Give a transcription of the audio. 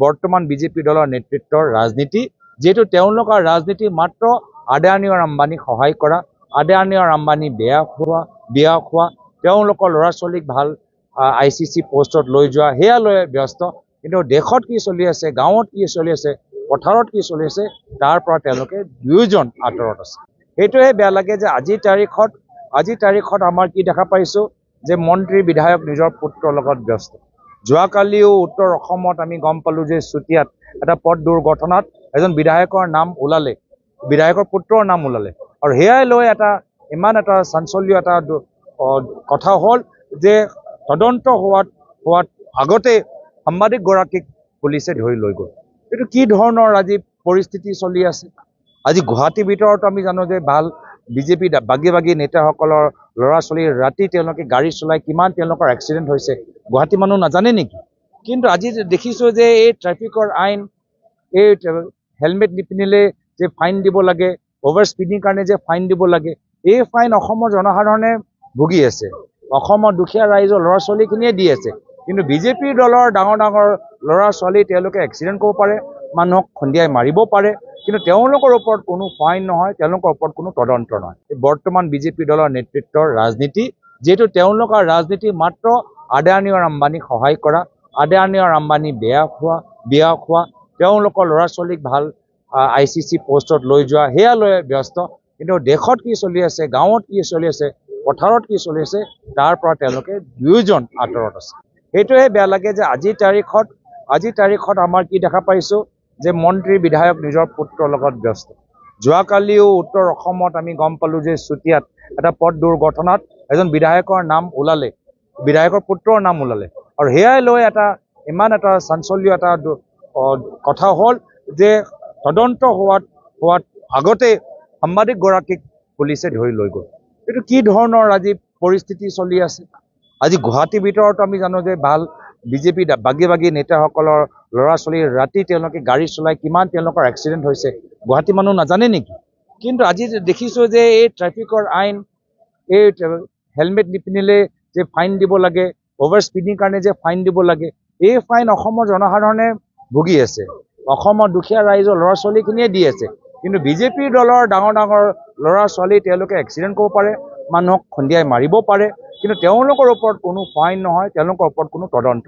বৰ্তমান বিজেপি দলৰ নেতৃত্বৰ ৰাজনীতি, যেহেতু তেওঁলোকৰ ৰাজনীতি মাত্ৰ আদানী আৰু আম্বানীক সহায় কৰা, আদানী আৰু আম্বানী বিয়া খোৱা, তেওঁলোকৰ ল'ৰা ছোৱালীক ভাল ICC পোষ্টত লৈ যোৱা, সেয়া লৈ ব্যস্ত। কিন্তু দেশত কি চলি আছে, গাঁৱত কি চলি আছে, পথাৰত কি চলি আছে, তাৰ পৰা তেওঁলোকে দুয়োজন আঁতৰত আছে। সেইটোহে বেয়া লাগে যে আজিৰ তাৰিখত আমাৰ কি দেখা পাইছোঁ যে মন্ত্ৰী বিধায়ক নিজৰ পুত্ৰৰ লগত ব্যস্ত। যোৱাকালিও উত্তৰ অসমত আমি গম পালোঁ যে চুতীয়াত এটা পথ দুৰ্ঘটনাত এজন বিধায়কৰ নাম ওলালে, বিধায়কৰ পুত্ৰৰ নাম ওলালে, আৰু সেয়াই লৈ ইমান এটা চাঞ্চল্য কথা হ'ল যে তদন্ত হোৱাত আগতে সাংবাদিকগৰাকীক পুলিচে ধৰি লৈ গ'ল। এইটো কি ধৰণৰ আজি পৰিস্থিতি চলি আছে। আজি গুৱাহাটীৰ ভিতৰত আমি জানো যে ভাল বিজেপি বাগী নেতাসকলৰ ল'ৰা ছোৱালী ৰাতি তেওঁলোকে গাড়ী চলাই কিমান তেওঁলোকৰ এক্সিডেণ্ট হৈছে, গুৱাহাটী মানুহ নাজানে নেকি? কিন্তু আজি দেখিছোঁ যে এই ট্ৰেফিকৰ আইন, এই হেলমেট নিপিন্ধিলে যে ফাইন দিব লাগে, অভাৰ স্পীডিং কাৰণে যে ফাইন দিব লাগে, এই ফাইন অসমৰ জনসাধাৰণে ভুগি আছে, অসমৰ দুখীয়া ৰাইজৰ ল'ৰা ছোৱালীখিনিয়ে দি আছে। কিন্তু বিজেপিৰ দলৰ ডাঙৰ ল'ৰা ছোৱালী তেওঁলোকে এক্সিডেণ্ট কৰিব পাৰে, মানুহক খুন্দিয়াই মাৰিব পাৰে, কিন্তু তেওঁলোকৰ ওপৰত কোনো ফাইন নহয়, তেওঁলোকৰ ওপৰত কোনো তদন্ত নহয়। বৰ্তমান বিজেপি দলৰ নেতৃত্বৰ ৰাজনীতি, যিহেতু তেওঁলোকৰ ৰাজনীতি মাত্ৰ আদানী আৰু আম্বানীক সহায় কৰা, আদানী আৰু আম্বানী বিয়া খোৱা, তেওঁলোকৰ ল'ৰা ছোৱালীক ভাল ICC পোষ্টত লৈ যোৱা, সেয়া লৈ ব্যস্ত। কিন্তু দেশত কি চলি আছে, গাঁৱত কি চলি আছে, পথাৰত কি চলি আছে, তাৰ পৰা তেওঁলোকে দুয়োজন আঁতৰত আছে। সেইটোহে বেয়া লাগে যে আজিৰ তাৰিখত আমাৰ কি দেখা পাইছোঁ যে মন্ত্ৰী বিধায়ক নিজৰ পুত্ৰৰ লগত ব্যস্ত। যোৱাকালিও উত্তৰ অসমত আমি গম পালোঁ যে চুতীয়াত এটা পথ দুৰ্ঘটনাত এজন বিধায়কৰ নাম ওলালে, বিধায়কৰ পুত্ৰৰ নাম ওলালে, আৰু সেয়াই লৈ ইমান এটা চাঞ্চল্য কথা হ'ল যে তদন্ত হোৱাত আগতে সাংবাদিকগৰাকীক পুলিচে ধৰি লৈ গ'ল। এইটো কি ধৰণৰ আজি পৰিস্থিতি চলি আছে। আজি গুৱাহাটীৰ ভিতৰত আমি জানো যে ভাল বিজেপি বাগী নেতাসকলৰ ল'ৰা ছোৱালী ৰাতি তেওঁলোকে গাড়ী চলাই কিমান তেওঁলোকৰ এক্সিডেণ্ট হৈছে, গুৱাহাটী মানুহ নাজানে নেকি? কিন্তু আজি দেখিছোঁ যে এই ট্ৰেফিকৰ আইন, এই হেলমেট নিপিন্ধিলে যে ফাইন দিব লাগে, অভাৰ স্পীডিং কাৰণে যে ফাইন দিব লাগে, এই ফাইন অসমৰ জনসাধাৰণে ভুগি আছে, অসমৰ দুখীয়া ৰাইজৰ ল'ৰা ছোৱালীখিনিয়ে দি আছে। কিন্তু বিজেপিৰ দলৰ ডাঙৰ ল'ৰা ছোৱালী তেওঁলোকে এক্সিডেণ্ট কৰিব পাৰে, মানুহক খুন্দিয়াই মাৰিব পাৰে, কিন্তু তেওঁলোকৰ ওপৰত কোনো ফাইন নহয়, তেওঁলোকৰ ওপৰত কোনো তদন্ত